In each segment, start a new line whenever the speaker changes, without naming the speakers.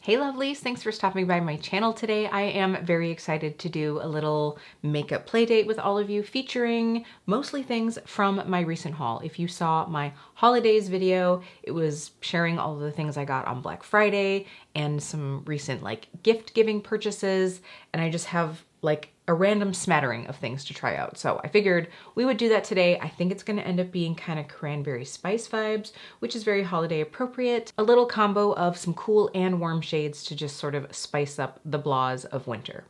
Hey lovelies, thanks for stopping by my channel today. I am very excited to do a little makeup play date with all of you featuring mostly things from my recent haul. If you saw my holidays video, it was sharing all of the things I got on Black Friday and some recent like gift giving purchases, and I just have like a random smattering of things to try out. So I figured we would do that today. I think it's gonna end up being kind of cranberry spice vibes, which is very holiday appropriate. A little combo of some cool and warm shades to just sort of spice up the blahs of winter.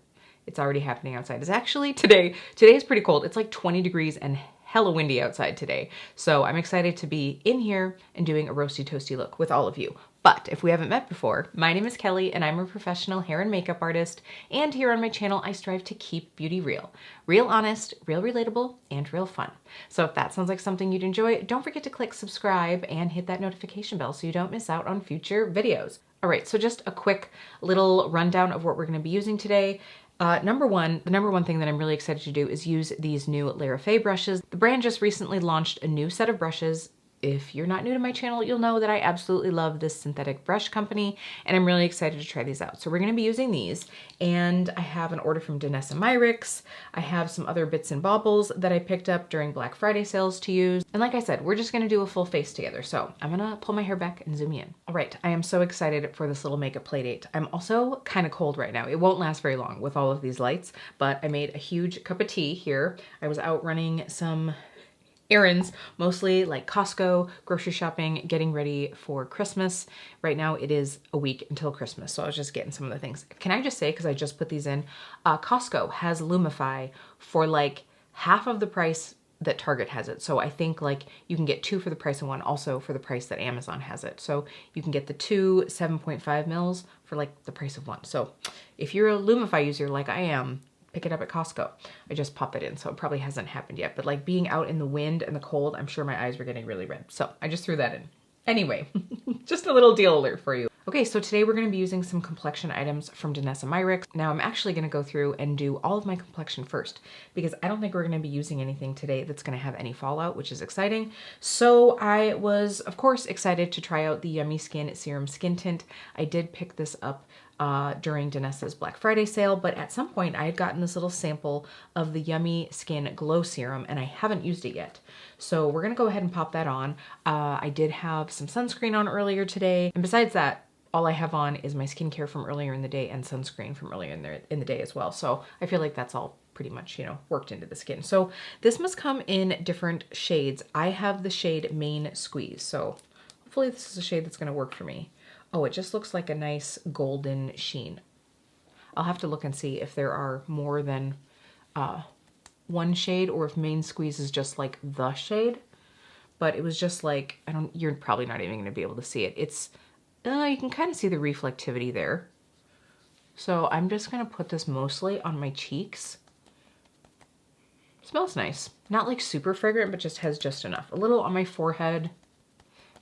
It's already happening outside. It's actually today is pretty cold. It's like 20 degrees and hella windy outside today. So I'm excited to be in here and doing a roasty toasty look with all of you. But if we haven't met before, my name is Kelly and I'm a professional hair and makeup artist. And here on my channel, I strive to keep beauty real. Real honest, real relatable, and real fun. So if that sounds like something you'd enjoy, don't forget to click subscribe and hit that notification bell so you don't miss out on future videos. All right, so just a quick little rundown of what we're gonna be using today. The number one thing that I'm really excited to do is use these new Lara Faye brushes. The brand just recently launched a new set of brushes. If you're not new to my channel, you'll know that I absolutely love this synthetic brush company, and I'm really excited to try these out. So we're gonna be using these, and I have an order from Danessa Myricks. I have some other bits and baubles that I picked up during Black Friday sales to use. And like I said, we're just gonna do a full face together. So I'm gonna pull my hair back and zoom in. All right, I am so excited for this little makeup play date. I'm also kind of cold right now. It won't last very long with all of these lights, but I made a huge cup of tea here. I was out running some errands, mostly like Costco, grocery shopping, getting ready for Christmas. Right now it is a week until Christmas, so I was just getting some of the things. Can I just say, because I just put these in, Costco has Lumify for like half of the price that Target has it. So I think like you can get two for the price of one, also for the price that Amazon has it. So you can get the two 7.5 mils for like the price of one. So if you're a Lumify user like I am, pick it up at Costco. I just pop it in, so it probably hasn't happened yet. But like being out in the wind and the cold, I'm sure my eyes were getting really red. So I just threw that in. Anyway, just a little deal alert for you. Okay, so today we're gonna be using some complexion items from Danessa Myricks. Now I'm actually gonna go through and do all of my complexion first because I don't think we're gonna be using anything today that's gonna have any fallout, which is exciting. So I was, of course, excited to try out the Yummy Skin Serum Skin Tint. I did pick this up during Danessa's Black Friday sale, but at some point I had gotten this little sample of the Yummy Skin Glow Serum and I haven't used it yet. So we're gonna go ahead and pop that on. I did have some sunscreen on earlier today, and besides that, all I have on is my skincare from earlier in the day and sunscreen from earlier in the day as well. So I feel like that's all pretty much, you know, worked into the skin. So this must come in different shades. I have the shade Main Squeeze, so hopefully this is a shade that's gonna work for me. Oh, it just looks like a nice golden sheen. I'll have to look and see if there are more than one shade or if Main Squeeze is just like the shade. But it was just like, you're probably not even gonna be able to see it. It's, you can kind of see the reflectivity there. So I'm just gonna put this mostly on my cheeks. It smells nice. Not like super fragrant, but just has just enough. A little on my forehead.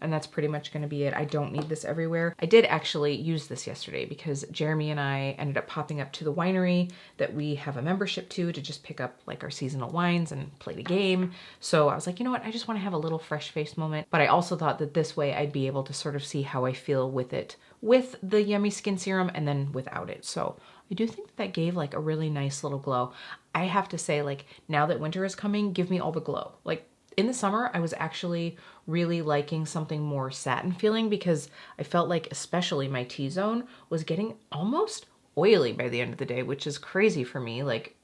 And that's pretty much gonna be it. I don't need this everywhere. I did actually use this yesterday because Jeremy and I ended up popping up to the winery that we have a membership to just pick up like our seasonal wines and play the game. So I was like, you know what? I just wanna have a little fresh face moment. But I also thought that this way I'd be able to sort of see how I feel with it, with the Yummy Skin Serum and then without it. So I do think that gave like a really nice little glow. I have to say, like, now that winter is coming, give me all the glow. Like, in the summer, I was actually really liking something more satin feeling because I felt like especially my T-zone was getting almost oily by the end of the day, which is crazy for me. Like,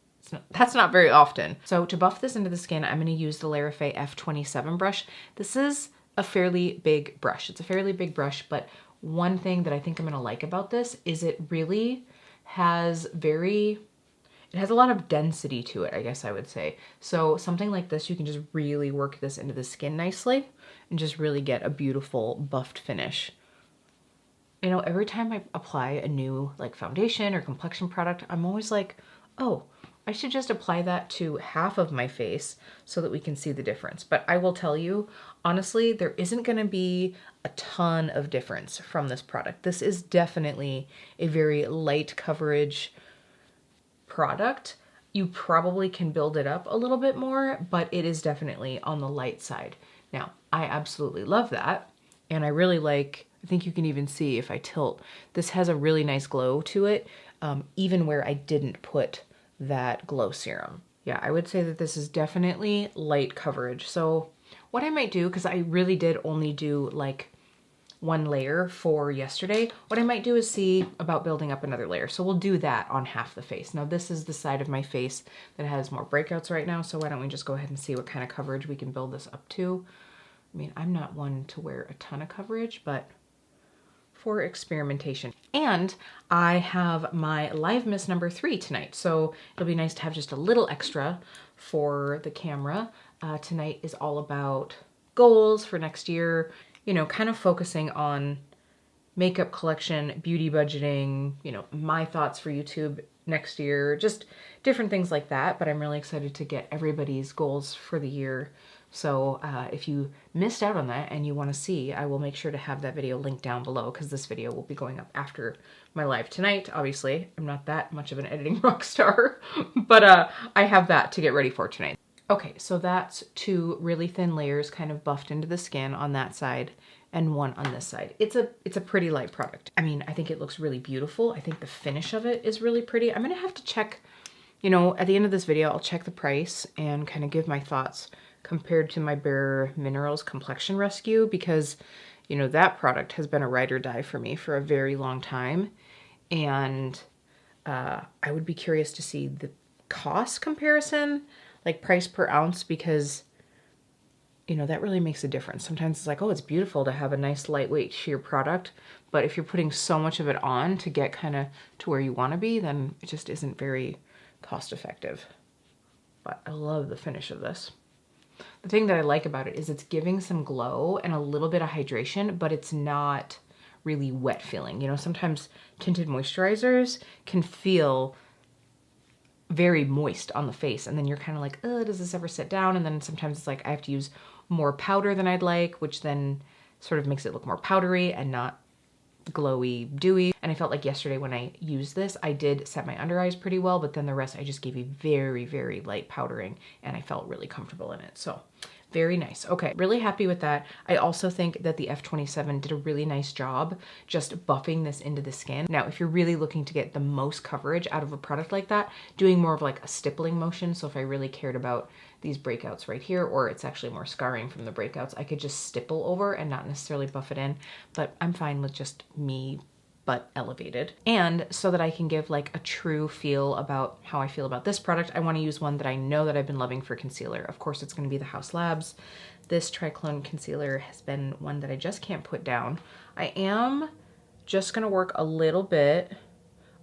that's not very often. So to buff this into the skin, I'm going to use the Lara Faye F27 brush. This is a fairly big brush. It's a fairly big brush, but one thing that I think I'm going to like about this is it really has it has a lot of density to it, I guess I would say. So something like this, you can just really work this into the skin nicely and just really get a beautiful buffed finish. You know, every time I apply a new like foundation or complexion product, I'm always like, oh, I should just apply that to half of my face so that we can see the difference. But I will tell you, honestly, there isn't gonna be a ton of difference from this product. This is definitely a very light coverage product. You probably can build it up a little bit more, but it is definitely on the light side. Now, I absolutely love that. And I really like, I think you can even see if I tilt. This has a really nice glow to it, even where I didn't put that glow serum. Yeah, I would say that this is definitely light coverage. So what I might do, because I really did only do like one layer for yesterday, what I might do is see about building up another layer. So we'll do that on half the face. Now this is the side of my face that has more breakouts right now, so why don't we just go ahead and see what kind of coverage we can build this up to. I mean, I'm not one to wear a ton of coverage, but for experimentation. And I have my Live Miss number 3 tonight, so it'll be nice to have just a little extra for the camera. Tonight is all about goals for next year, you know, kind of focusing on makeup collection, beauty budgeting, you know, my thoughts for YouTube next year, just different things like that. But I'm really excited to get everybody's goals for the year. So if you missed out on that and you want to see, I will make sure to have that video linked down below, because this video will be going up after my live tonight. Obviously, I'm not that much of an editing rock star, but I have that to get ready for tonight. Okay, so that's 2 really thin layers kind of buffed into the skin on that side and one on this side. It's a pretty light product. I mean, I think it looks really beautiful. I think the finish of it is really pretty. I'm gonna have to check, you know, at the end of this video, I'll check the price and kind of give my thoughts compared to my Bare Minerals Complexion Rescue, because, you know, that product has been a ride or die for me for a very long time. And I would be curious to see the cost comparison, like price per ounce, because, you know, that really makes a difference. Sometimes it's like, oh, it's beautiful to have a nice lightweight sheer product, but if you're putting so much of it on to get kind of to where you want to be, then it just isn't very cost effective. But I love the finish of this. The thing that I like about it is it's giving some glow and a little bit of hydration, but it's not really wet feeling. You know, sometimes tinted moisturizers can feel very moist on the face, and then you're kind of like, oh, does this ever sit down? And then sometimes it's like I have to use more powder than I'd like, which then sort of makes it look more powdery and not glowy, dewy. And I felt like yesterday when I used this, I did set my under eyes pretty well, but then the rest I just gave a very, very light powdering, and I felt really comfortable in it. So very nice. Okay, really happy with that. I also think that the F27 did a really nice job just buffing this into the skin. Now, if you're really looking to get the most coverage out of a product like that, doing more of like a stippling motion. So if I really cared about these breakouts right here, or it's actually more scarring from the breakouts, I could just stipple over and not necessarily buff it in, but I'm fine with just me but elevated. And so that I can give like a true feel about how I feel about this product, I want to use one that I know that I've been loving for concealer. Of course, it's going to be the Haus Labs. This Triclone concealer has been one that I just can't put down. I am just going to work a little bit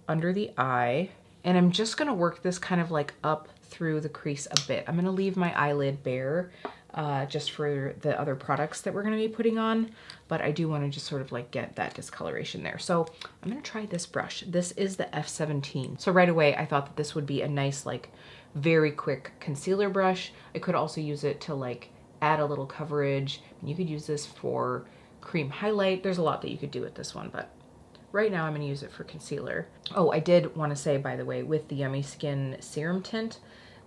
under the eye, and I'm just going to work this kind of like up through the crease a bit. I'm going to leave my eyelid bare just for the other products that we're going to be putting on, but I do want to just sort of like get that discoloration there. So I'm going to try this brush. This is the F17. So right away I thought that this would be a nice, like very quick concealer brush. I could also use it to like add a little coverage, and you could use this for cream highlight. There's a lot that you could do with this one, but right now I'm going to use it for concealer. Oh, I did want to say, by the way, with the Yummy Skin Serum Tint,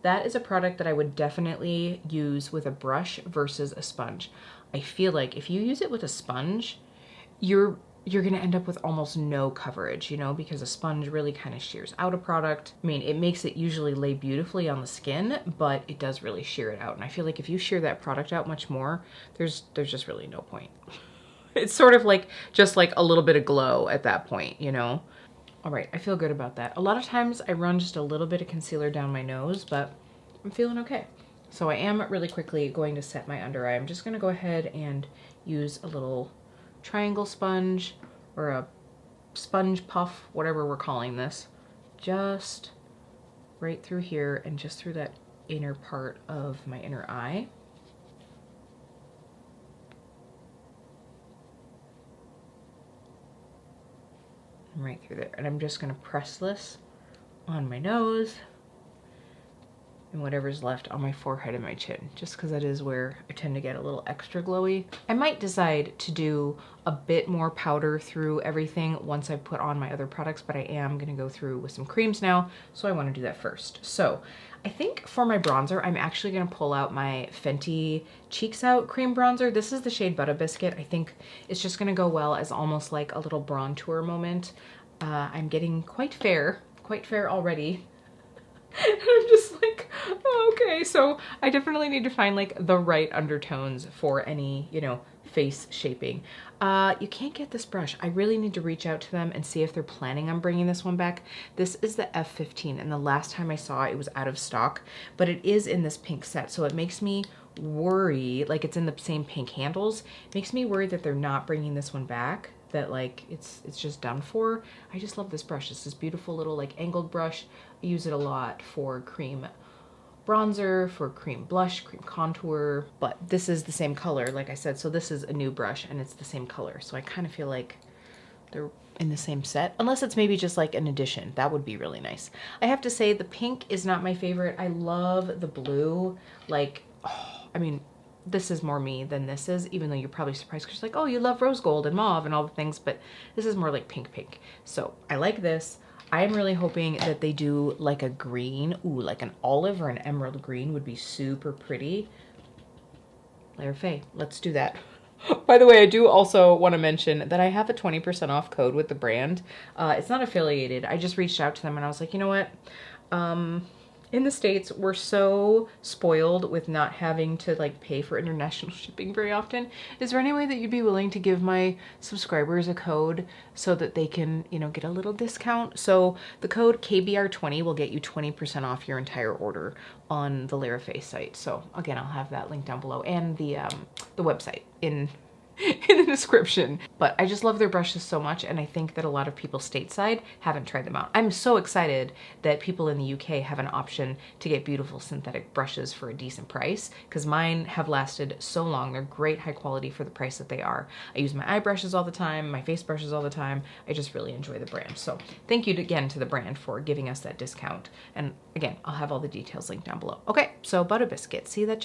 that is a product that I would definitely use with a brush versus a sponge. I feel like if you use it with a sponge, you're going to end up with almost no coverage, you know, because a sponge really kind of shears out a product. I mean, it makes it usually lay beautifully on the skin, but it does really shear it out. And I feel like if you shear that product out much more, there's just really no point. It's sort of like just like a little bit of glow at that point, you know? All right, I feel good about that. A lot of times I run just a little bit of concealer down my nose, but I'm feeling okay. So I am really quickly going to set my under eye. I'm just gonna go ahead and use a little triangle sponge or a sponge puff, whatever we're calling this, just right through here and just through that inner part of my inner eye. Right through there. And I'm just going to press this on my nose and whatever's left on my forehead and my chin, just because that is where I tend to get a little extra glowy. I might decide to do a bit more powder through everything once I put on my other products, but I am gonna go through with some creams now, so I wanna do that first. So I think for my bronzer, I'm actually gonna pull out my Fenty Cheeks Out cream bronzer. This is the shade Butter Biscuit. I think it's just gonna go well as almost like a little bronzer moment. I'm getting quite fair already. I'm just like, oh, okay. So I definitely need to find like the right undertones for any, you know, face shaping. You can't get this brush. I really need to reach out to them and see if they're planning on bringing this one back. This is the F15, and the last time I saw it, it was out of stock, but it is in this pink set. So it makes me worry, like it's in the same pink handles. It makes me worry that they're not bringing this one back, that like it's just done for. I just love this brush. It's this beautiful little like angled brush. I use it a lot for cream bronzer, for cream blush, cream contour, but this is the same color, like I said, so this is a new brush and it's the same color. So I kind of feel like they're in the same set, unless it's maybe just like an addition. That would be really nice. I have to say the pink is not my favorite. I love the blue. Like, oh, I mean, this is more me than this is, even though you're probably surprised because you're like, oh, you love rose gold and mauve and all the things, but this is more like pink. So I like this. I am really hoping that they do like a green. Ooh, like an olive or an emerald green would be super pretty. Lara Faye, let's do that. By the way, I do also want to mention that I have a 20% off code with the brand. It's not affiliated. I just reached out to them and I was like, you know what? In the States, we're so spoiled with not having to like pay for international shipping very often. Is there any way that you'd be willing to give my subscribers a code so that they can, you know, get a little discount? So the code KBR20 will get you 20% off your entire order on the Lara Faye site. So again, I'll have that link down below and the website in the description. But I just love their brushes so much, and I think that a lot of people stateside haven't tried them out. I'm so excited that people in the UK have an option to get beautiful synthetic brushes for a decent price, because mine have lasted so long. They're great high quality for the price that they are. I use my eye brushes all the time, my face brushes all the time. I just really enjoy the brand. So thank you again to the brand for giving us that discount. And again, I'll have all the details linked down below. Okay, so Butter Biscuit. See, that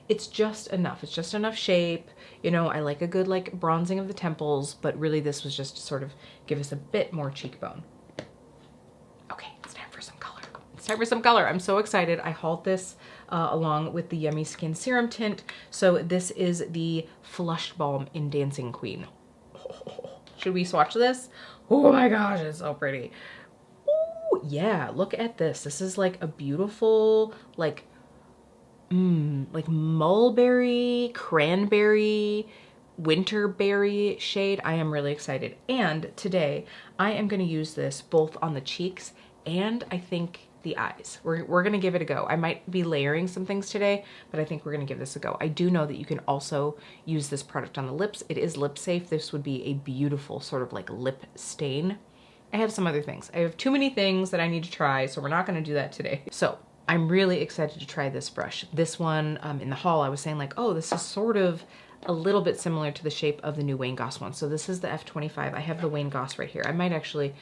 it's just enough. It's just enough shape. You know, I like a good like bronzing of the temples, but really this was just to sort of give us a bit more cheekbone. Okay, it's time for some color. It's time for some color. I'm so excited. I hauled this along with the Yummy Skin Serum Tint. So this is the Flush Balm in Dancing Queen. Oh, should we swatch this? Oh my gosh, it's so pretty. Ooh, yeah, look at this. This is like a beautiful, like mulberry, cranberry, winterberry shade. I am really excited. And today I am going to use this both on the cheeks and I think the eyes. We're going to give it a go. I might be layering some things today, but I think we're going to give this a go. I do know that you can also use this product on the lips. It is lip safe. This would be a beautiful sort of like lip stain. I have some other things. I have too many things that I need to try, so we're not going to do that today. So I'm really excited to try this brush. This one in the haul, I was saying like, oh, this is sort of a little bit similar to the shape of the new Wayne Goss one. So this is the F25. I have the Wayne Goss right here. I might actually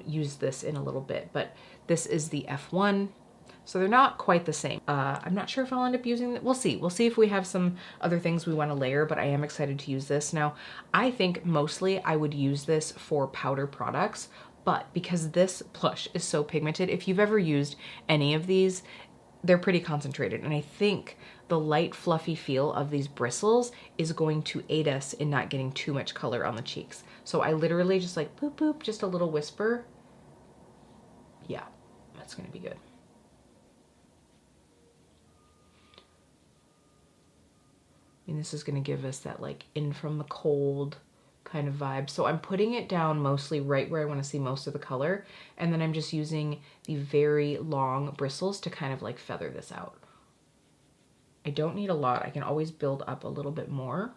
use this in a little bit, but this is the F1. So they're not quite the same. I'm not sure if I'll end up using it. We'll see. We'll see if we have some other things we want to layer, but I am excited to use this. Now, I think mostly I would use this for powder products, but because this blush is so pigmented, if you've ever used any of these, they're pretty concentrated. And I think the light fluffy feel of these bristles is going to aid us in not getting too much color on the cheeks. So I literally just like boop, boop, just a little whisper. Yeah, that's gonna be good. I mean, this is gonna give us that like in from the cold kind of vibe. So I'm putting it down mostly right where I want to see most of the color, and then I'm just using the very long bristles to kind of like feather this out. I don't need a lot. I can always build up a little bit more.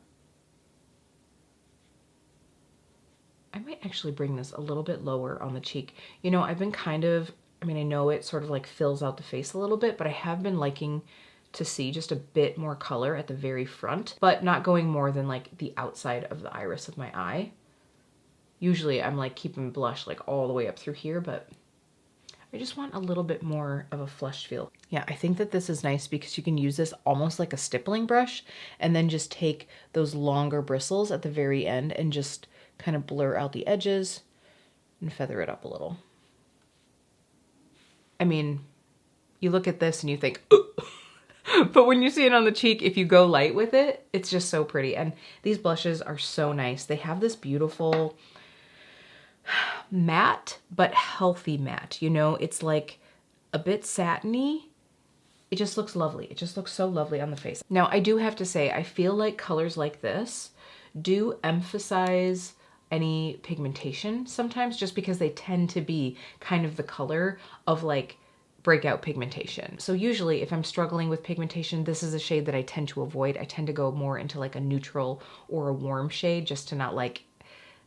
I might actually bring this a little bit lower on the cheek. You know, I've been kind of, I mean, I know it sort of like fills out the face a little bit, but I have been liking to see just a bit more color at the very front, but not going more than like the outside of the iris of my eye. Usually I'm like keeping blush like all the way up through here, but I just want a little bit more of a flushed feel. Yeah, I think that this is nice because you can use this almost like a stippling brush and then just take those longer bristles at the very end and just kind of blur out the edges and feather it up a little. I mean, you look at this and you think, but when you see it on the cheek, if you go light with it, it's just so pretty. And these blushes are so nice. They have this beautiful matte, but healthy matte. You know, it's like a bit satiny. It just looks lovely. It just looks so lovely on the face. Now, I do have to say, I feel like colors like this do emphasize any pigmentation sometimes, just because they tend to be kind of the color of like breakout pigmentation. So usually if I'm struggling with pigmentation, this is a shade that I tend to avoid. I tend to go more into like a neutral or a warm shade just to not like,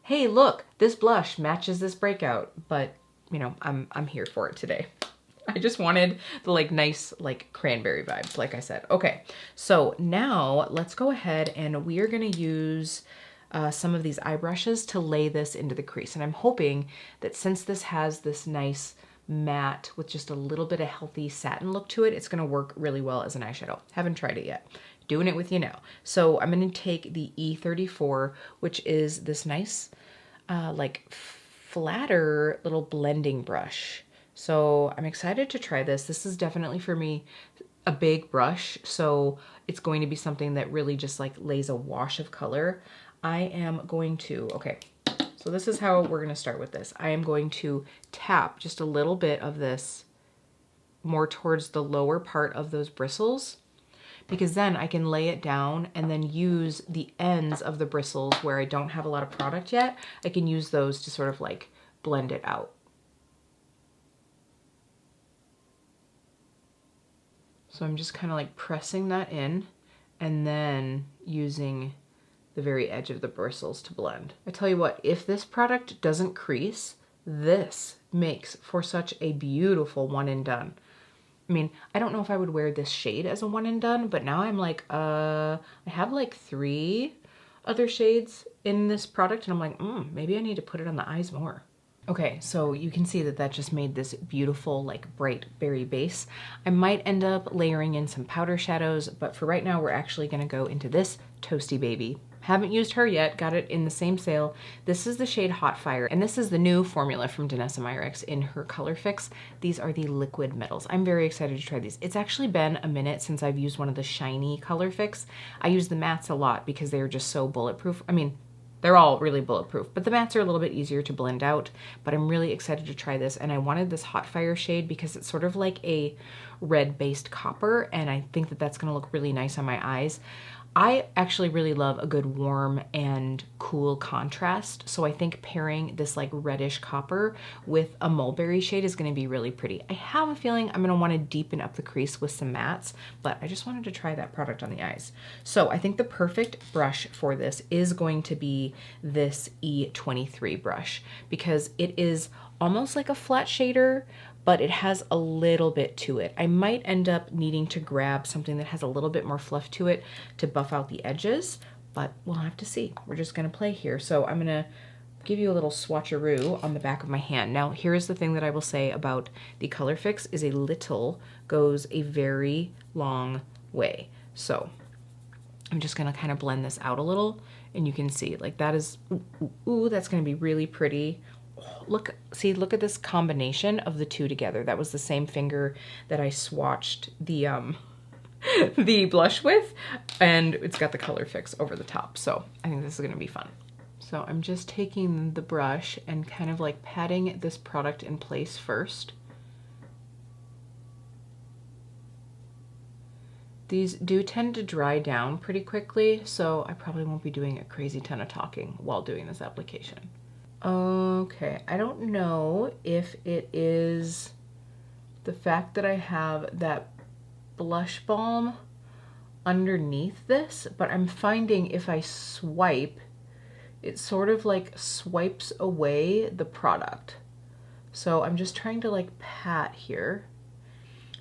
hey, look, this blush matches this breakout. But you know, I'm here for it today. I just wanted the like nice like cranberry vibes, like I said. Okay, so now let's go ahead and we are gonna use some of these eye brushes to lay this into the crease. And I'm hoping that since this has this nice matte with just a little bit of healthy satin look to it, it's gonna work really well as an eyeshadow. Haven't tried it yet. Doing it with you now. So I'm gonna take the E34, which is this nice like flatter little blending brush. So I'm excited to try this. This is definitely for me a big brush, so it's going to be something that really just like lays a wash of color. I am going to, okay, so this is how we're gonna start with this. I am going to tap just a little bit of this more towards the lower part of those bristles, because then I can lay it down and then use the ends of the bristles where I don't have a lot of product yet. I can use those to sort of like blend it out. So I'm just kind of like pressing that in and then using the very edge of the bristles to blend. I tell you what, if this product doesn't crease, this makes for such a beautiful one and done. I mean, I don't know if I would wear this shade as a one and done, but now I'm like, I have like 3 other shades in this product and I'm like, maybe I need to put it on the eyes more. Okay, so you can see that that just made this beautiful, like bright berry base. I might end up layering in some powder shadows, but for right now, we're actually gonna go into this Toasty Baby. Haven't used her yet, got it in the same sale. This is the shade Hot Fire, and this is the new formula from Danessa Myricks in her Color Fix. These are the liquid metals. I'm very excited to try these. It's actually been a minute since I've used one of the shiny Color Fix. I use the mattes a lot because they are just so bulletproof. I mean, they're all really bulletproof, but the mattes are a little bit easier to blend out, but I'm really excited to try this. And I wanted this Hot Fire shade because it's sort of like a red-based copper, and I think that that's gonna look really nice on my eyes. I actually really love a good warm and cool contrast, so I think pairing this like reddish copper with a mulberry shade is gonna be really pretty. I have a feeling I'm gonna wanna deepen up the crease with some mattes, but I just wanted to try that product on the eyes. So I think the perfect brush for this is going to be this E23 brush because it is almost like a flat shader, but it has a little bit to it. I might end up needing to grab something that has a little bit more fluff to it to buff out the edges, but we'll have to see. We're just gonna play here. So I'm gonna give you a little swatcheroo on the back of my hand. Now, here's the thing that I will say about the Color Fix is a little goes a very long way. So I'm just gonna kind of blend this out a little, and you can see like that is, ooh, that's gonna be really pretty. Look, see, look at this combination of the two together. That was the same finger that I swatched the the blush with, and it's got the Color Fix over the top. So I think this is gonna be fun. So I'm just taking the brush and kind of like patting this product in place first. These do tend to dry down pretty quickly, so I probably won't be doing a crazy ton of talking while doing this application. Okay, I don't know if it is the fact that I have that blush balm underneath this, but I'm finding if I swipe, it sort of like swipes away the product. So I'm just trying to like pat here.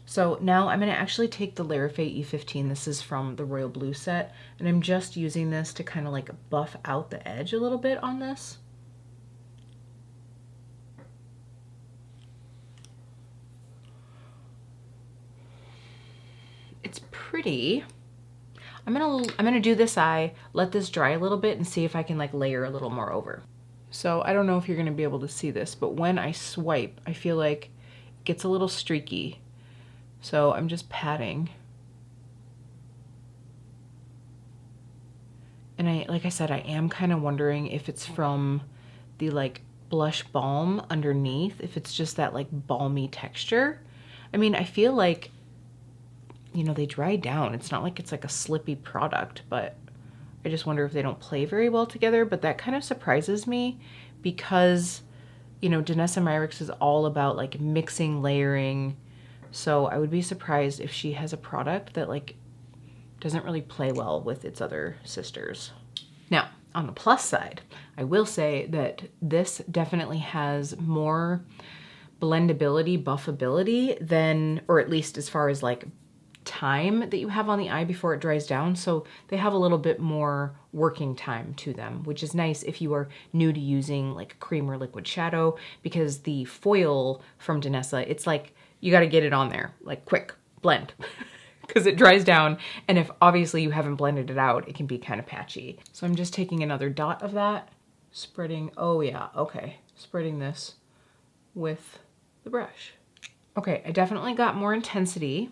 So now I'm gonna actually take the Lara Faye E15, this is from the Royal Blue set, and I'm just using this to kind of like buff out the edge a little bit on this. pretty. I'm gonna do this eye, let this dry a little bit and see if I can like layer a little more over. So I don't know if you're gonna be able to see this, but when I swipe, I feel like it gets a little streaky. So I'm just patting. And like I said, I am kind of wondering if it's from the like blush balm underneath, if it's just that like balmy texture. I mean, I feel like, you know, they dry down. It's not like it's like a slippy product, but I just wonder if they don't play very well together. But that kind of surprises me because, you know, Danessa Myricks is all about like mixing, layering. So I would be surprised if she has a product that like doesn't really play well with its other sisters. Now, on the plus side, I will say that this definitely has more blendability, buffability than, or at least as far as like time that you have on the eye before it dries down. So they have a little bit more working time to them, which is nice if you are new to using like cream or liquid shadow, because the foil from Danessa, it's like, you got to get it on there, like quick, blend, because it dries down. And if obviously you haven't blended it out, it can be kind of patchy. So I'm just taking another dot of that, spreading, oh yeah, okay, spreading this with the brush. Okay, I definitely got more intensity.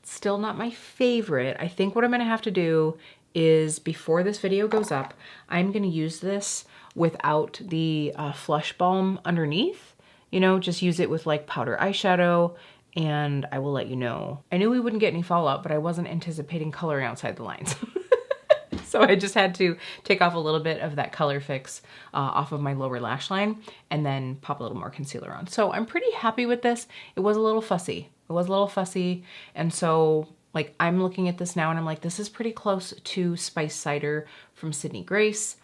Still not my favorite. I think what I'm gonna have to do is, before this video goes up, I'm gonna use this without the Flush Balm underneath. You know, just use it with like powder eyeshadow, and I will let you know. I knew we wouldn't get any fallout, but I wasn't anticipating coloring outside the lines. So I just had to take off a little bit of that color fix off of my lower lash line and then pop a little more concealer on. So I'm pretty happy with this. It was a little fussy. It was a little fussy. And so like I'm looking at this now and I'm like, this is pretty close to Spice Cider from Sydney Grace.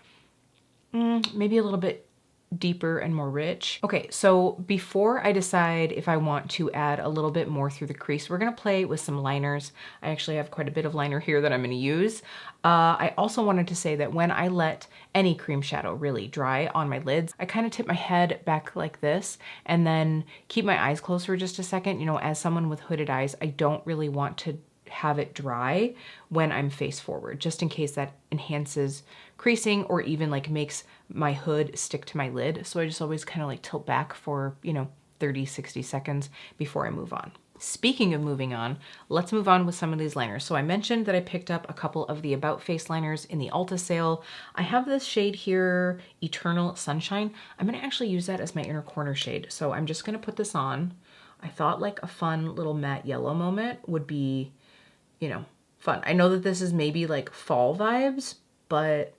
Maybe a little bit deeper and more rich. Okay, so before I decide if I want to add a little bit more through the crease, we're gonna play with some liners. I actually have quite a bit of liner here that I'm gonna use. I also wanted to say that when I let any cream shadow really dry on my lids, I kind of tip my head back like this and then keep my eyes closed for just a second. You know, as someone with hooded eyes, I don't really want to have it dry when I'm face forward, just in case that enhances creasing or even like makes my hood stick to my lid. So I just always kind of like tilt back for, you know, 30, 60 seconds before I move on. Speaking of moving on, let's move on with some of these liners. So I mentioned that I picked up a couple of the About Face liners in the Ulta sale. I have this shade here, Eternal Sunshine. I'm gonna actually use that as my inner corner shade. So I'm just gonna put this on. I thought like a fun little matte yellow moment would be, you know, fun. I know that this is maybe like fall vibes, but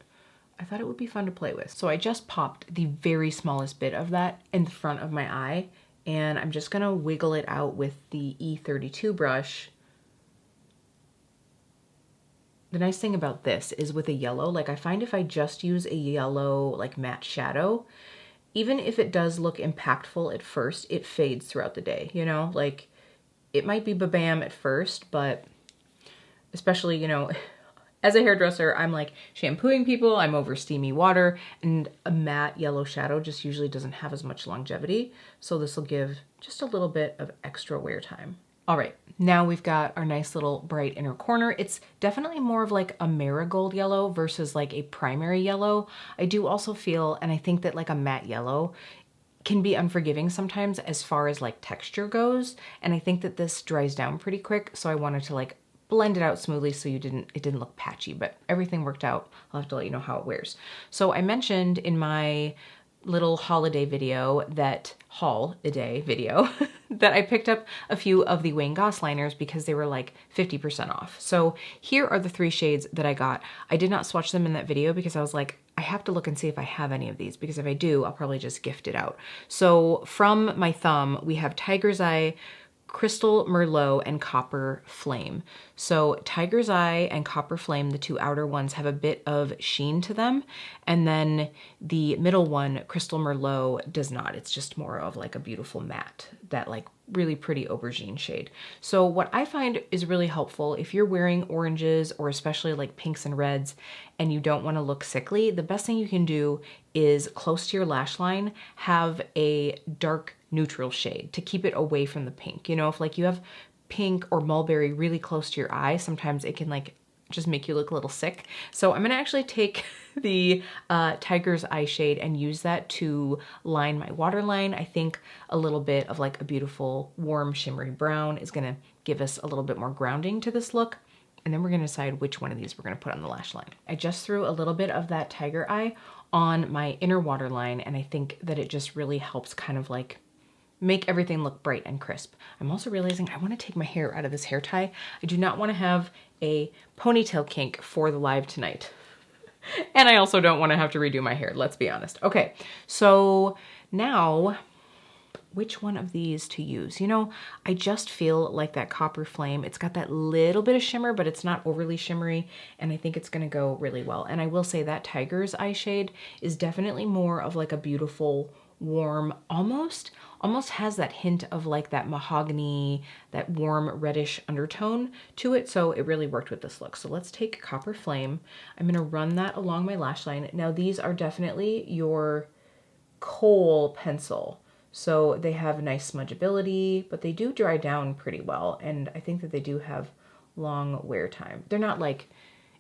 I thought it would be fun to play with. So I just popped the very smallest bit of that in the front of my eye, and I'm just gonna wiggle it out with the E32 brush. The nice thing about this is with a yellow, like I find if I just use a yellow like matte shadow, even if it does look impactful at first, it fades throughout the day, you know? Like it might be ba-bam at first, but especially, you know, as a hairdresser, I'm like shampooing people, I'm over steamy water, and a matte yellow shadow just usually doesn't have as much longevity. So this will give just a little bit of extra wear time. All right, now we've got our nice little bright inner corner. It's definitely more of like a marigold yellow versus like a primary yellow. I do also feel, and I think that like a matte yellow can be unforgiving sometimes as far as like texture goes. And I think that this dries down pretty quick. So I wanted to like blend it out smoothly so it didn't look patchy, but everything worked out. I'll have to let you know how it wears. So I mentioned in my little holiday video, that haul-a-day video, that I picked up a few of the Wayne Goss liners because they were like 50% off. So here are the 3 shades that I got. I did not swatch them in that video because I was like, I have to look and see if I have any of these, because if I do, I'll probably just gift it out. So from my thumb, we have Tiger's Eye, Crystal Merlot, and Copper Flame. So Tiger's Eye and Copper Flame, the 2 outer ones, have a bit of sheen to them. And then the middle one, Crystal Merlot, does not. It's just more of like a beautiful matte, that like really pretty aubergine shade. So what I find is really helpful if you're wearing oranges or especially like pinks and reds and you don't want to look sickly, the best thing you can do is close to your lash line, have a dark neutral shade to keep it away from the pink. You know, if like you have pink or mulberry really close to your eye, sometimes it can like just make you look a little sick. So I'm gonna actually take the Tiger's Eye shade and use that to line my waterline. I think a little bit of like a beautiful warm shimmery brown is gonna give us a little bit more grounding to this look. And then we're gonna decide which one of these we're gonna put on the lash line. I just threw a little bit of that Tiger Eye on my inner waterline, and I think that it just really helps kind of like make everything look bright and crisp. I'm also realizing I want to take my hair out of this hair tie. I do not want to have a ponytail kink for the live tonight. And I also don't want to have to redo my hair, let's be honest. Okay, so now which one of these to use? You know, I just feel like that Copper Flame, it's got that little bit of shimmer, but it's not overly shimmery, and I think it's gonna go really well. And I will say that Tiger's Eye shade is definitely more of like a beautiful, warm, almost has that hint of like that mahogany, that warm reddish undertone to it. So it really worked with this look. So let's take Copper Flame. I'm gonna run that along my lash line. Now these are definitely your kohl pencil. So they have nice smudgeability, but they do dry down pretty well. And I think that they do have long wear time. They're not like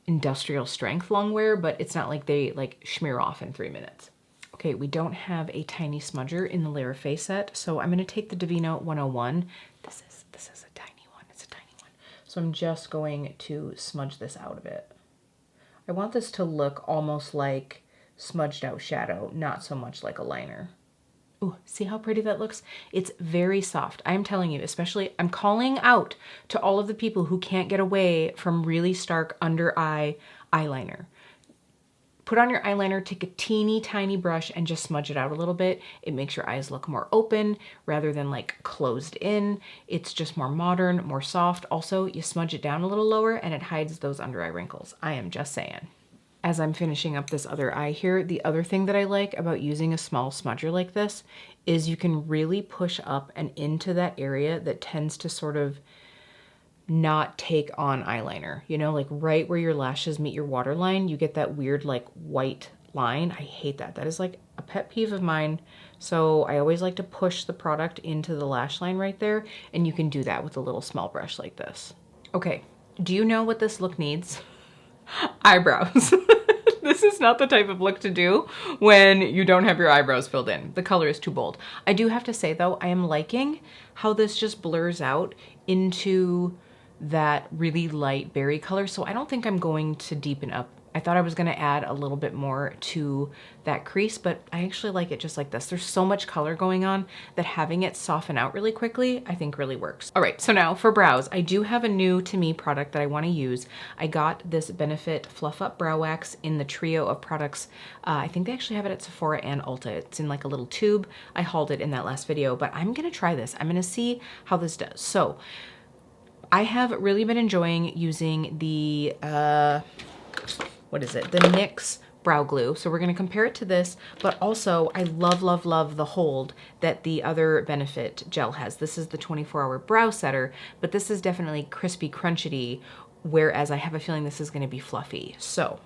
industrial strength long wear, but it's not like they like smear off in 3 minutes. Okay, we don't have a tiny smudger in the Lara Faye set, so I'm gonna take the Divino 101. This is a tiny one, it's a tiny one. So I'm just going to smudge this out of it. I want this to look almost like smudged out shadow, not so much like a liner. Ooh, see how pretty that looks? It's very soft. I'm telling you, especially, I'm calling out to all of the people who can't get away from really stark under eye eyeliner. Put on your eyeliner, take a teeny tiny brush and just smudge it out a little bit. It makes your eyes look more open rather than like closed in. It's just more modern, more soft. Also, you smudge it down a little lower and it hides those under eye wrinkles. I am just saying. As I'm finishing up this other eye here, the other thing that I like about using a small smudger like this is you can really push up and into that area that tends to sort of not take on eyeliner. You know, like right where your lashes meet your waterline, you get that weird like white line. I hate that. That is like a pet peeve of mine. So I always like to push the product into the lash line right there, and you can do that with a little small brush like this. Okay, do you know what this look needs? Eyebrows. This is not the type of look to do when you don't have your eyebrows filled in. The color is too bold. I do have to say though, I am liking how this just blurs out into that really light berry color. So I don't think I'm going to deepen up. I thought I was gonna add a little bit more to that crease, but I actually like it just like this. There's so much color going on that having it soften out really quickly, I think really works. All right, so now for brows, I do have a new to me product that I wanna use. I got this Benefit Fluff Up Brow Wax in the trio of products. I think they actually have it at Sephora and Ulta. It's in like a little tube. I hauled it in that last video, but I'm gonna try this. I'm gonna see how this does. So I have really been enjoying using the, what is it? The NYX brow glue. So we're gonna compare it to this, but also I love, love, love the hold that the other Benefit gel has. This is the 24-hour brow setter, but this is definitely crispy, crunchity, whereas I have a feeling this is gonna be fluffy. So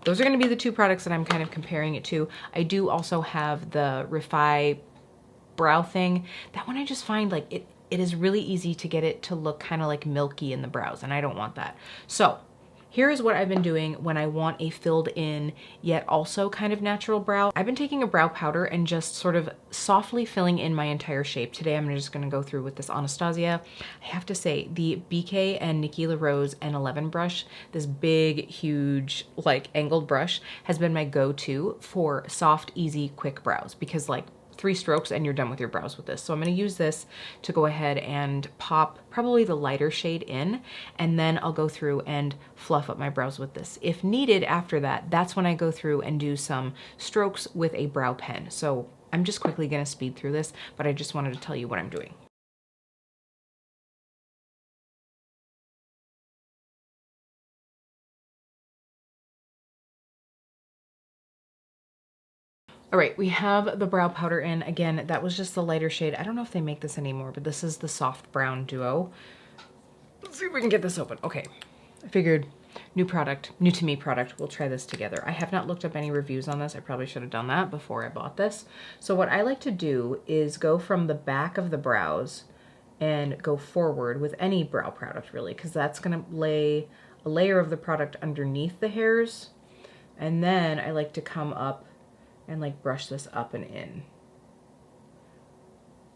those are gonna be the two products that I'm kind of comparing it to. I do also have the Refi brow thing. That one I just find like it is really easy to get it to look kind of like milky in the brows, and I don't want that. So here is what I've been doing when I want a filled in yet also kind of natural brow. I've been taking a brow powder and just sort of softly filling in my entire shape. Today I'm just gonna go through with this Anastasia. I have to say the BK and Nikki LaRose N11 brush, this big, huge, like angled brush has been my go-to for soft, easy, quick brows because like 3 strokes and you're done with your brows with this. So I'm gonna use this to go ahead and pop probably the lighter shade in, and then I'll go through and fluff up my brows with this. If needed after that, that's when I go through and do some strokes with a brow pen. So I'm just quickly gonna speed through this, but I just wanted to tell you what I'm doing. All right, we have the brow powder in. Again, that was just the lighter shade. I don't know if they make this anymore, but this is the Soft Brown Duo. Let's see if we can get this open. Okay, I figured new product, new to me product. We'll try this together. I have not looked up any reviews on this. I probably should have done that before I bought this. So what I like to do is go from the back of the brows and go forward with any brow product really, because that's gonna lay a layer of the product underneath the hairs. And then I like to come up and like brush this up and in.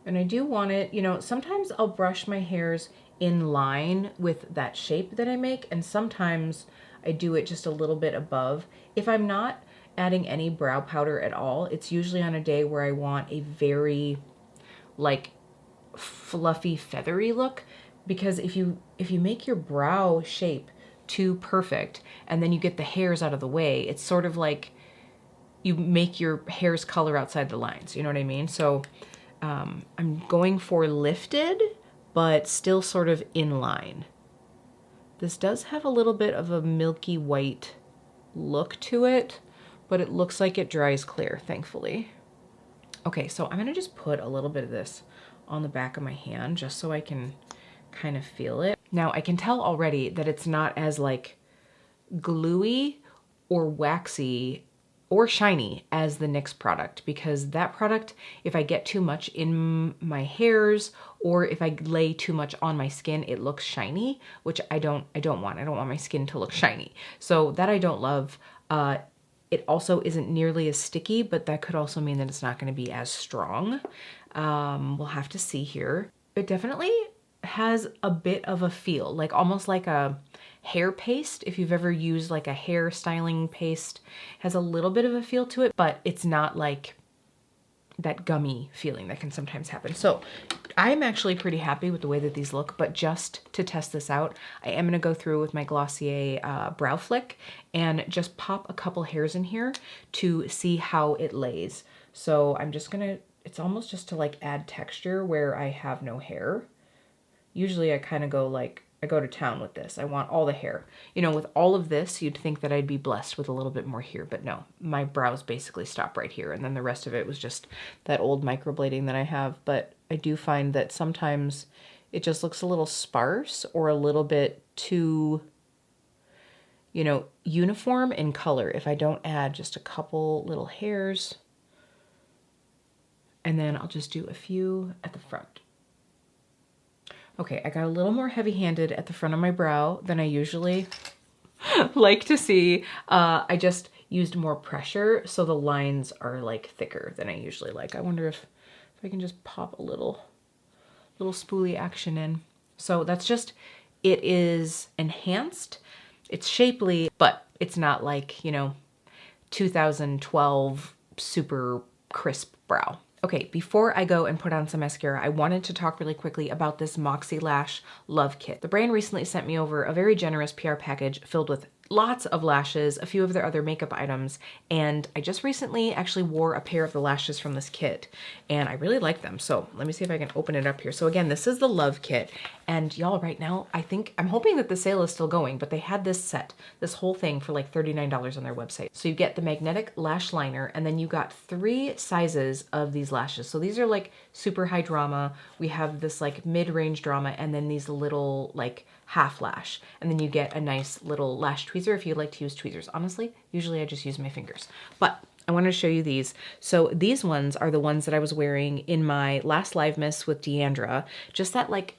And I do want it, you know, sometimes I'll brush my hairs in line with that shape that I make, and sometimes I do it just a little bit above. If I'm not adding any brow powder at all, it's usually on a day where I want a very like fluffy, feathery look, because if you make your brow shape too perfect and then you get the hairs out of the way, it's sort of like you make your hair's color outside the lines, you know what I mean? So I'm going for lifted, but still sort of in line. This does have a little bit of a milky white look to it, but it looks like it dries clear, thankfully. Okay, so I'm gonna just put a little bit of this on the back of my hand just so I can kind of feel it. Now I can tell already that it's not as like gluey or waxy or shiny as the NYX product, because that product, if I get too much in my hairs or if I lay too much on my skin, it looks shiny, which I don't want. I don't want my skin to look shiny. So that I don't love. It also isn't nearly as sticky, but that could also mean that it's not going to be as strong. We'll have to see here. It definitely has a bit of a feel, like almost like a hair paste. If you've ever used like a hair styling paste, has a little bit of a feel to it, but it's not like that gummy feeling that can sometimes happen. So I'm actually pretty happy with the way that these look, but just to test this out, I am gonna go through with my Glossier Brow Flick and just pop a couple hairs in here to see how it lays. So I'm just gonna, it's almost just to like add texture where I have no hair. Usually I kind of go like, I go to town with this. I want all the hair. You know, with all of this, you'd think that I'd be blessed with a little bit more here, but no, my brows basically stop right here. And then the rest of it was just that old microblading that I have. But I do find that sometimes it just looks a little sparse or a little bit too, you know, uniform in color if I don't add just a couple little hairs. And then I'll just do a few at the front. Okay, I got a little more heavy-handed at the front of my brow than I usually like to see. I just used more pressure, so the lines are like thicker than I usually like. I wonder if I can just pop a little spoolie action in. So that's just, it is enhanced. It's shapely, but it's not like, you know, 2012 super crisp brow. Okay, before I go and put on some mascara, I wanted to talk really quickly about this Moxie Lash Love Kit. The brand recently sent me over a very generous PR package filled with lots of lashes, a few of their other makeup items, and I just recently actually wore a pair of the lashes from this kit, and I really like them. So let me see if I can open it up here. So again, this is the Love Kit, and y'all, right now, I'm hoping that the sale is still going, but they had this set, this whole thing for like $39 on their website. So you get the magnetic lash liner, and then you got 3 sizes of these lashes. So these are like super high drama. We have this like mid-range drama, and then these little like half lash, and then you get a nice little lash tweezer if you like to use tweezers. Honestly, usually I just use my fingers, but I wanted to show you these. So these ones are the ones that I was wearing in my last live miss with Deandra. Just that like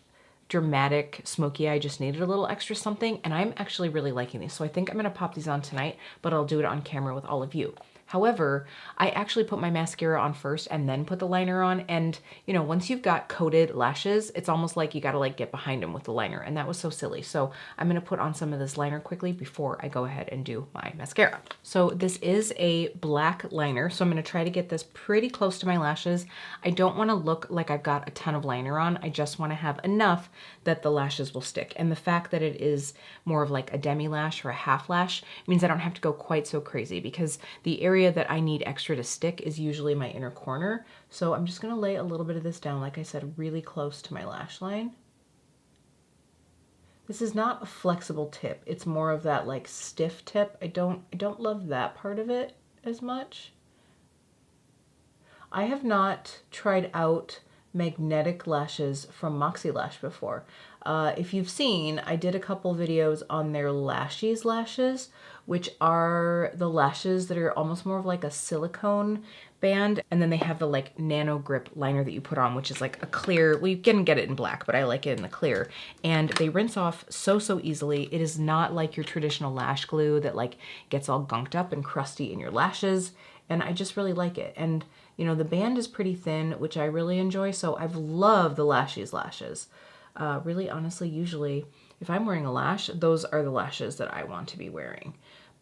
dramatic smoky eye just needed a little extra something, and I'm actually really liking these. So I think I'm gonna pop these on tonight, but I'll do it on camera with all of you. However, I actually put my mascara on first and then put the liner on. And, you know, once you've got coated lashes, it's almost like you gotta like get behind them with the liner. And that was so silly. So I'm gonna put on some of this liner quickly before I go ahead and do my mascara. So this is a black liner. So I'm gonna try to get this pretty close to my lashes. I don't wanna look like I've got a ton of liner on. I just wanna have enough that the lashes will stick. And the fact that it is more of like a demi lash or a half lash means I don't have to go quite so crazy, because the area that I need extra to stick is usually my inner corner. So I'm just gonna lay a little bit of this down, like I said, really close to my lash line. This is not a flexible tip. It's more of that like stiff tip. I don't love that part of it as much. I have not tried out magnetic lashes from Moxie Lash before. If you've seen, I did a couple videos on their Lashies lashes, which are the lashes that are almost more of like a silicone band. And then they have the like nano grip liner that you put on, which is like a clear, well, you can get it in black, but I like it in the clear. And they rinse off so easily. It is not like your traditional lash glue that like gets all gunked up and crusty in your lashes. And I just really like it. And you know, the band is pretty thin, which I really enjoy. So I've loved the Lashies lashes. Really, honestly, usually if I'm wearing a lash, those are the lashes that I want to be wearing.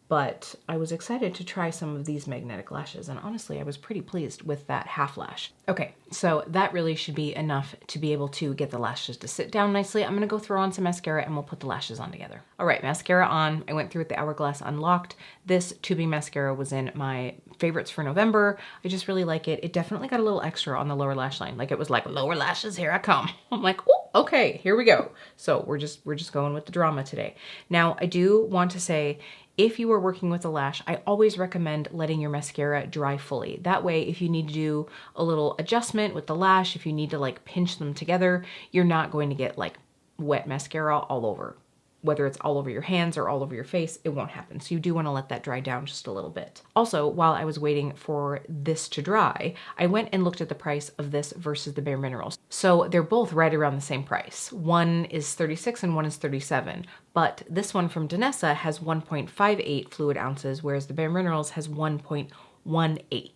But I was excited to try some of these magnetic lashes, and honestly, I was pretty pleased with that half lash. Okay, so that really should be enough to be able to get the lashes to sit down nicely. I'm gonna go throw on some mascara and we'll put the lashes on together. All right, mascara on. I went through with the Hourglass Unlocked. This tubing mascara was in my favorites for November. I just really like it. It definitely got a little extra on the lower lash line. Like it was like, lower lashes, here I come. I'm like, oh, okay, here we go. So we're just going with the drama today. Now, I do want to say, if you are working with a lash, I always recommend letting your mascara dry fully. That way, if you need to do a little adjustment with the lash, if you need to like pinch them together, you're not going to get like wet mascara all over. Whether it's all over your hands or all over your face, it won't happen. So you do want to let that dry down just a little bit. Also, while I was waiting for this to dry, I went and looked at the price of this versus the Bare Minerals. So they're both right around the same price. One is 36 and one is 37. But this one from Danessa has 1.58 fluid ounces, whereas the Bare Minerals has 1.18.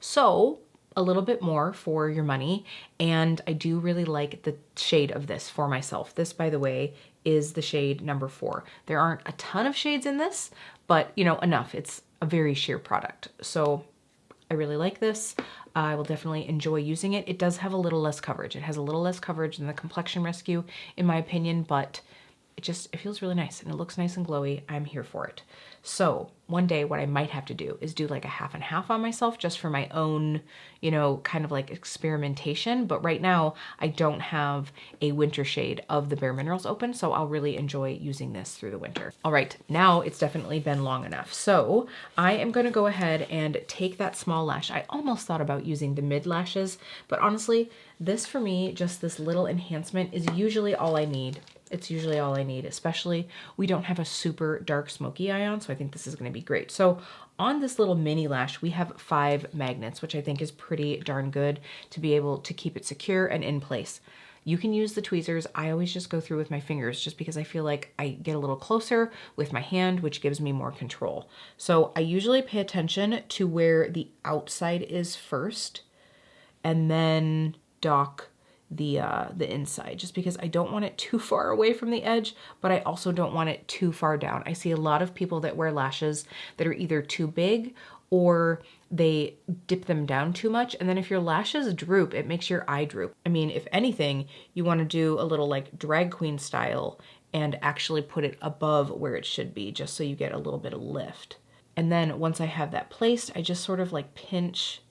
So a little bit more for your money. And I do really like the shade of this for myself. This, by the way, is the shade number 4. There aren't a ton of shades in this, but you know, enough. It's a very sheer product. So I really like this. I will definitely enjoy using it. It does have a little less coverage. It has a little less coverage than the Complexion Rescue, in my opinion, but it feels really nice and it looks nice and glowy. I'm here for it. So one day what I might have to do is do like a half and half on myself just for my own, you know, kind of like experimentation. But right now I don't have a winter shade of the Bare Minerals open, so I'll really enjoy using this through the winter. All right, now it's definitely been long enough. So I am gonna go ahead and take that small lash. I almost thought about using the mid lashes, but honestly, this for me, just this little enhancement is usually all I need. It's usually all I need, especially we don't have a super dark smoky eye on, so I think this is gonna be great. So on this little mini lash, we have 5 magnets, which I think is pretty darn good to be able to keep it secure and in place. You can use the tweezers. I always just go through with my fingers just because I feel like I get a little closer with my hand, which gives me more control. So I usually pay attention to where the outside is first and then dock the inside, just because I don't want it too far away from the edge, but I also don't want it too far down. I see a lot of people that wear lashes that are either too big or they dip them down too much. And then if your lashes droop, it makes your eye droop. I mean, if anything, you want to do a little like drag queen style and actually put it above where it should be, just so you get a little bit of lift. And then once I have that placed, I just sort of like pinch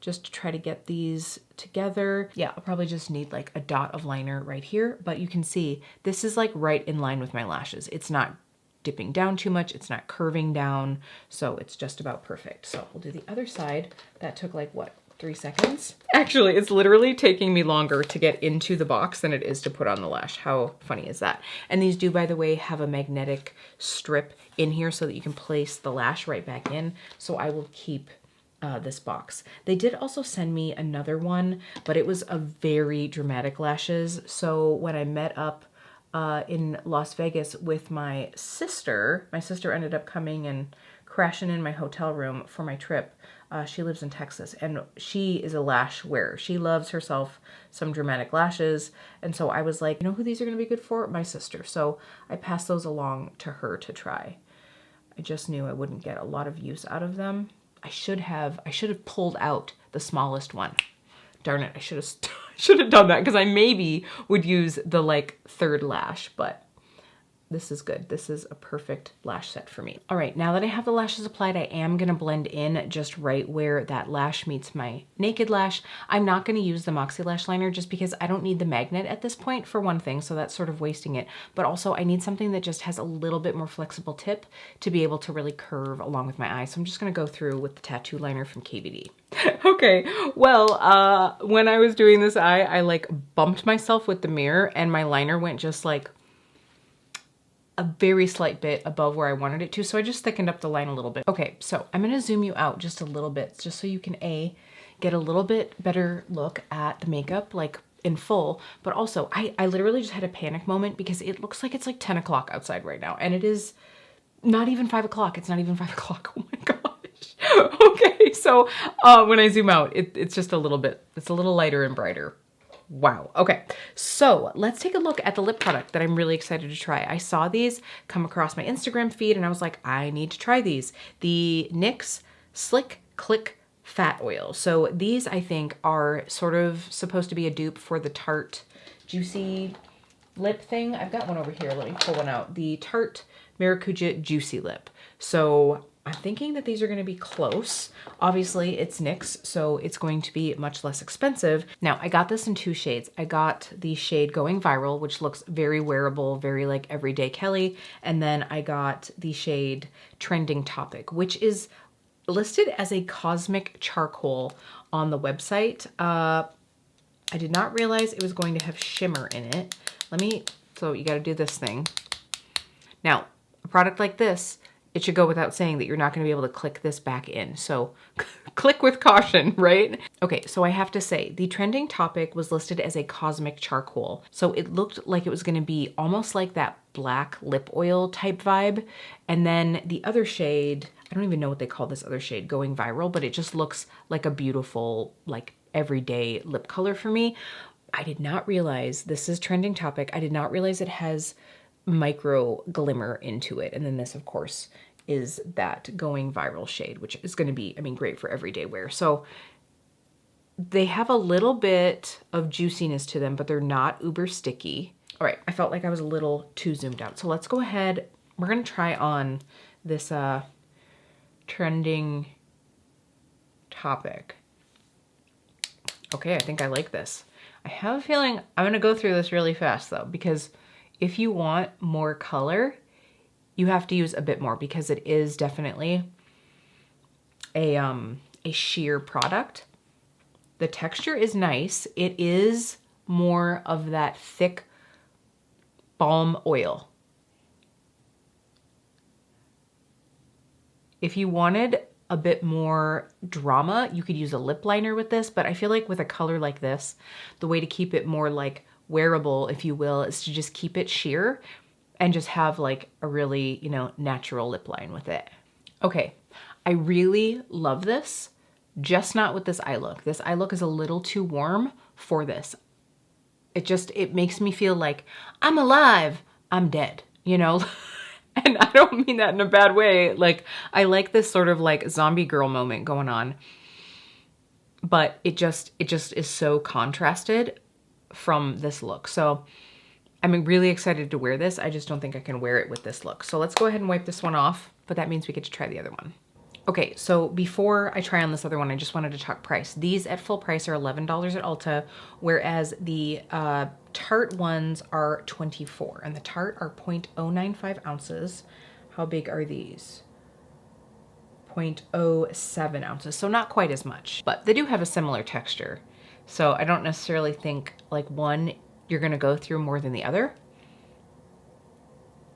just to try to get these together. Yeah, I'll probably just need like a dot of liner right here, but you can see this is like right in line with my lashes. It's not dipping down too much, it's not curving down, so it's just about perfect. So we'll do the other side. That took like, what, 3 seconds? Actually, it's literally taking me longer to get into the box than it is to put on the lash. How funny is that? And these do, by the way, have a magnetic strip in here so that you can place the lash right back in. So I will keep this box. They did also send me another one, but it was a very dramatic lashes. So when I met up in Las Vegas with my sister ended up coming and crashing in my hotel room for my trip. She lives in Texas and she is a lash wearer. She loves herself some dramatic lashes. And so I was like, you know who these are going to be good for? My sister. So I passed those along to her to try. I just knew I wouldn't get a lot of use out of them. I should have pulled out the smallest one. Darn it, I should have done that because I maybe would use the like 3rd lash, but this is good. This is a perfect lash set for me. All right, now that I have the lashes applied, I am gonna blend in just right where that lash meets my naked lash. I'm not gonna use the Moxie lash liner just because I don't need the magnet at this point, for one thing, so that's sort of wasting it. But also I need something that just has a little bit more flexible tip to be able to really curve along with my eye. So I'm just gonna go through with the tattoo liner from KVD. Okay, well, when I was doing this eye, I like bumped myself with the mirror and my liner went just like a very slight bit above where I wanted it to. So I just thickened up the line a little bit. Okay, so I'm gonna zoom you out just a little bit just so you can get a little bit better look at the makeup like in full, but also I literally just had a panic moment because it looks like it's like 10 o'clock outside right now and it is not even 5 o'clock. It's not even 5 o'clock. Oh my gosh. Okay, so when I zoom out, it's just a little bit, it's a little lighter and brighter. Wow. Okay, so let's take a look at the lip product that I'm really excited to try. I saw these come across my Instagram feed and I was like, I need to try these. The NYX Slick Click Fat Oil. So these I think are sort of supposed to be a dupe for the Tarte Juicy Lip thing. I've got one over here. Let me pull one out. The Tarte Maracuja Juicy Lip. So I'm thinking that these are going to be close. Obviously it's NYX, so it's going to be much less expensive. Now I got this in 2 shades. I got the shade Going Viral, which looks very wearable, very like everyday Kelly. And then I got the shade Trending Topic, which is listed as a cosmic charcoal on the website. I did not realize it was going to have shimmer in it. So you got to do this thing. Now, a product like this, it should go without saying that you're not going to be able to click this back in. So click with caution, right? Okay, so I have to say the Trending Topic was listed as a cosmic charcoal. So it looked like it was going to be almost like that black lip oil type vibe. And then the other shade, I don't even know what they call this other shade, Going Viral, but it just looks like a beautiful, like everyday lip color for me. I did not realize this is Trending Topic. I did not realize it has micro glimmer into it. And then this, of course, is that Going Viral shade, which is going to be, I mean, great for everyday wear. So they have a little bit of juiciness to them, but they're not uber sticky. All right, I felt like I was a little too zoomed out. So let's go ahead. We're going to try on this Trending Topic. Okay, I think I like this. I have a feeling I'm going to go through this really fast though, because if you want more color, you have to use a bit more because it is definitely a sheer product. The texture is nice. It is more of that thick balm oil. If you wanted a bit more drama, you could use a lip liner with this, but I feel like with a color like this, the way to keep it more like wearable, if you will, is to just keep it sheer and just have like a really, you know, natural lip line with it. Okay, I really love this, just not with this eye look. This eye look is a little too warm for this. It makes me feel like I'm alive, I'm dead, you know? And I don't mean that in a bad way. Like, I like this sort of like zombie girl moment going on, but it just is so contrasted from this look. So I'm really excited to wear this. I just don't think I can wear it with this look. So let's go ahead and wipe this one off, but that means we get to try the other one. Okay, so before I try on this other one, I just wanted to talk price. These at full price are $11 at Ulta, whereas the Tarte ones are $24, and the Tarte are 0.095 ounces. How big are these? 0.07 ounces, so not quite as much, but they do have a similar texture. So I don't necessarily think like one you're gonna go through more than the other.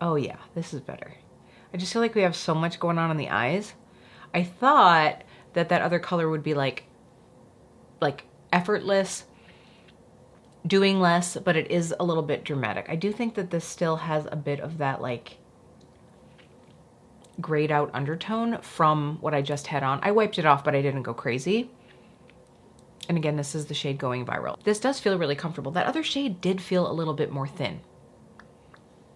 Oh yeah, this is better. I just feel like we have so much going on the eyes. I thought that that other color would be like effortless, doing less, but it is a little bit dramatic. I do think that this still has a bit of that like grayed out undertone from what I just had on. I wiped it off, but I didn't go crazy. And again, this is the shade Going Viral. This does feel really comfortable. That other shade did feel a little bit more thin.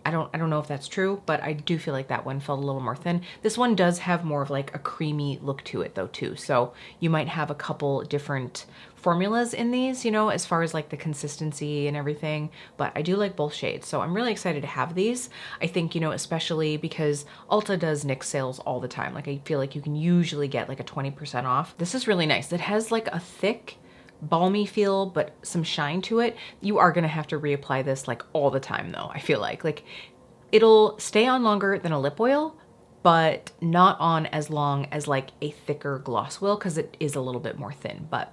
I don't know if that's true, but I do feel like that one felt a little more thin. This one does have more of like a creamy look to it though too. So you might have a couple different formulas in these, you know, as far as like the consistency and everything, but I do like both shades. So I'm really excited to have these. I think, you know, especially because Ulta does NYX sales all the time. Like I feel like you can usually get like a 20% off. This is really nice. It has like a thick, balmy feel, but some shine to it. You are gonna have to reapply this like all the time though, I feel like it'll stay on longer than a lip oil, but not on as long as like a thicker gloss will, because it is a little bit more thin, but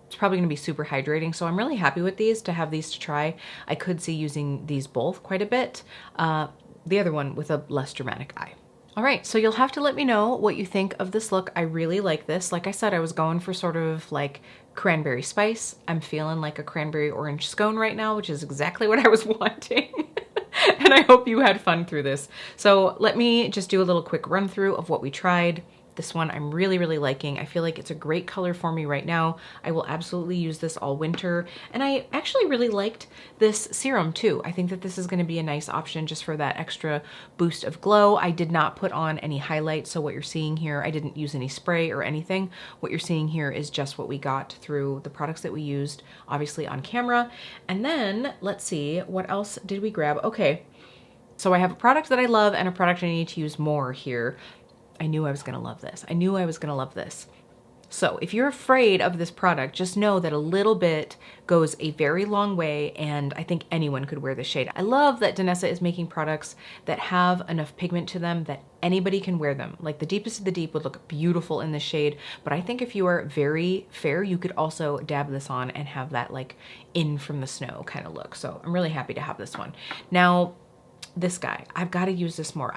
it's probably gonna be super hydrating. So I'm really happy with these, to have these to try. I could see using these both quite a bit. The other one with a less dramatic eye. All right, so you'll have to let me know what you think of this look. I really like this. Like I said, I was going for sort of like cranberry spice. I'm feeling like a cranberry orange scone right now, which is exactly what I was wanting. And I hope you had fun through this. So let me just do a little quick run through of what we tried. This one I'm really, really liking. I feel like it's a great color for me right now. I will absolutely use this all winter. And I actually really liked this serum too. I think that this is gonna be a nice option just for that extra boost of glow. I did not put on any highlight, so what you're seeing here, I didn't use any spray or anything. What you're seeing here is just what we got through the products that we used, obviously on camera. And then let's see, what else did we grab? Okay, so I have a product that I love and a product I need to use more here. I knew I was gonna love this. I knew I was gonna love this. So if you're afraid of this product, just know that a little bit goes a very long way, and I think anyone could wear this shade. I love that Danessa is making products that have enough pigment to them that anybody can wear them. Like the deepest of the deep would look beautiful in this shade, but I think if you are very fair, you could also dab this on and have that like in from the snow kind of look. So I'm really happy to have this one. Now, this guy, I've got to use this more.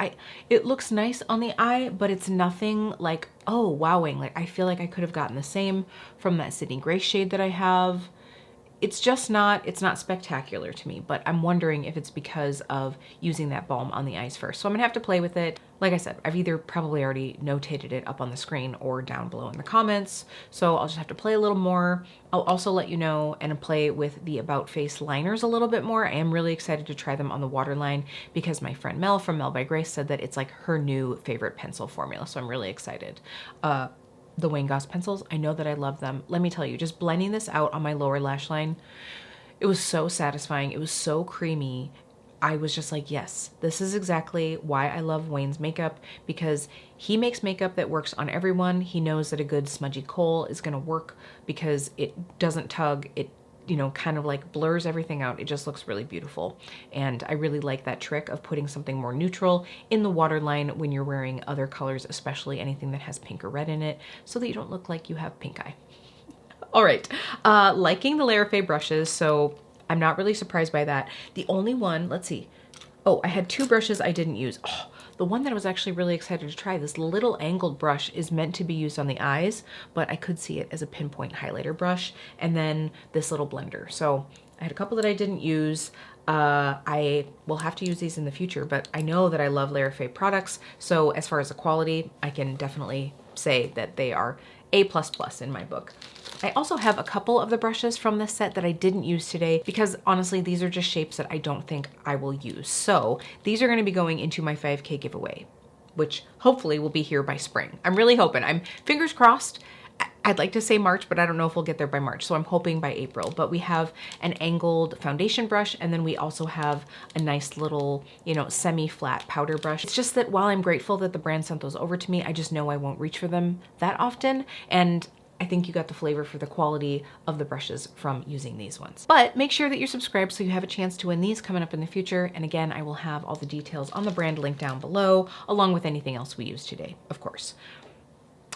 It looks nice on the eye, but it's nothing like, oh, wowing. Like I feel like I could have gotten the same from that Sydney Grace shade that I have. It's just not, it's not spectacular to me, but I'm wondering if it's because of using that balm on the eyes first. So I'm gonna have to play with it. Like I said, I've either probably already notated it up on the screen or down below in the comments. So I'll just have to play a little more. I'll also let you know and play with the About Face liners a little bit more. I am really excited to try them on the waterline because my friend Mel from Mel by Grace said that it's like her new favorite pencil formula. So I'm really excited. The Wayne Goss pencils, I know that I love them. Let me tell you, just blending this out on my lower lash line, it was so satisfying. It was so creamy. I was just like, yes, this is exactly why I love Wayne's makeup, because he makes makeup that works on everyone. He knows that a good smudgy kohl is gonna work because it doesn't tug. It, you know, kind of like blurs everything out. It just looks really beautiful. And I really like that trick of putting something more neutral in the waterline when you're wearing other colors, especially anything that has pink or red in it, so that you don't look like you have pink eye. All right, liking the Lara Faye brushes, so I'm not really surprised by that. The only one, let's see. Oh, I had two brushes I didn't use. Oh, the one that I was actually really excited to try, this little angled brush, is meant to be used on the eyes, but I could see it as a pinpoint highlighter brush, and then this little blender. So I had a couple that I didn't use. I will have to use these in the future, but I know that I love Lara Faye products, so as far as the quality, I can definitely say that they are A++ in my book. I also have a couple of the brushes from this set that I didn't use today because honestly, these are just shapes that I don't think I will use. So these are gonna be going into my 5K giveaway, which hopefully will be here by spring. I'm really hoping. I'm fingers crossed. I'd like to say March, but I don't know if we'll get there by March. So I'm hoping by April. But we have an angled foundation brush, and then we also have a nice little, you know, semi-flat powder brush. It's just that while I'm grateful that the brand sent those over to me, I just know I won't reach for them that often. And I think you got the flavor for the quality of the brushes from using these ones. But make sure that you're subscribed so you have a chance to win these coming up in the future. And again, I will have all the details on the brand link down below, along with anything else we use today, of course.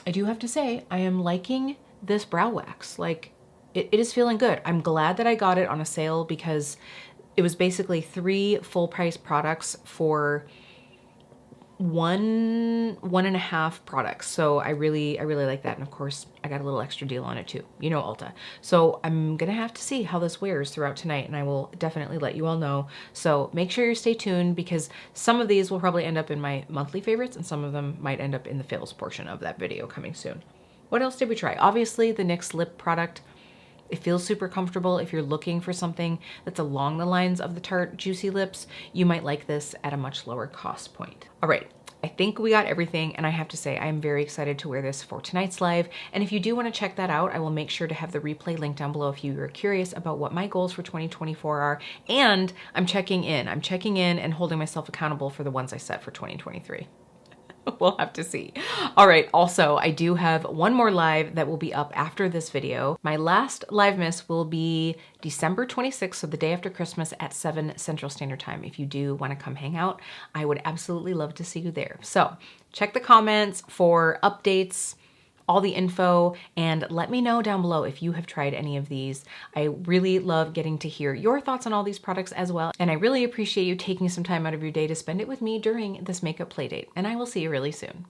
I do have to say, I am liking this brow wax. Like, it is feeling good. I'm glad that I got it on a sale because it was basically 3 full price products for one and a half products. So I really like that. And of course I got a little extra deal on it too, you know, Ulta. So I'm gonna have to see how this wears throughout tonight, and I will definitely let you all know. So make sure you stay tuned because some of these will probably end up in my monthly favorites and some of them might end up in the fails portion of that video coming soon. What else did we try? Obviously the NYX lip product. It feels super comfortable. If you're looking for something that's along the lines of the Tarte Juicy Lips, you might like this at a much lower cost point. All right, I think we got everything, and I have to say I am very excited to wear this for tonight's live. And if you do want to check that out, I will make sure to have the replay link down below if you are curious about what my goals for 2024 are. And I'm checking in and holding myself accountable for the ones I set for 2023. We'll have to see. All right, also, I do have one more live that will be up after this video. My last live miss will be December 26th, so the day after Christmas at 7 Central Standard Time. If you do want to come hang out, I would absolutely love to see you there. So check the comments for updates, all the info, and let me know down below if you have tried any of these. I really love getting to hear your thoughts on all these products as well, and I really appreciate you taking some time out of your day to spend it with me during this makeup playdate, and I will see you really soon.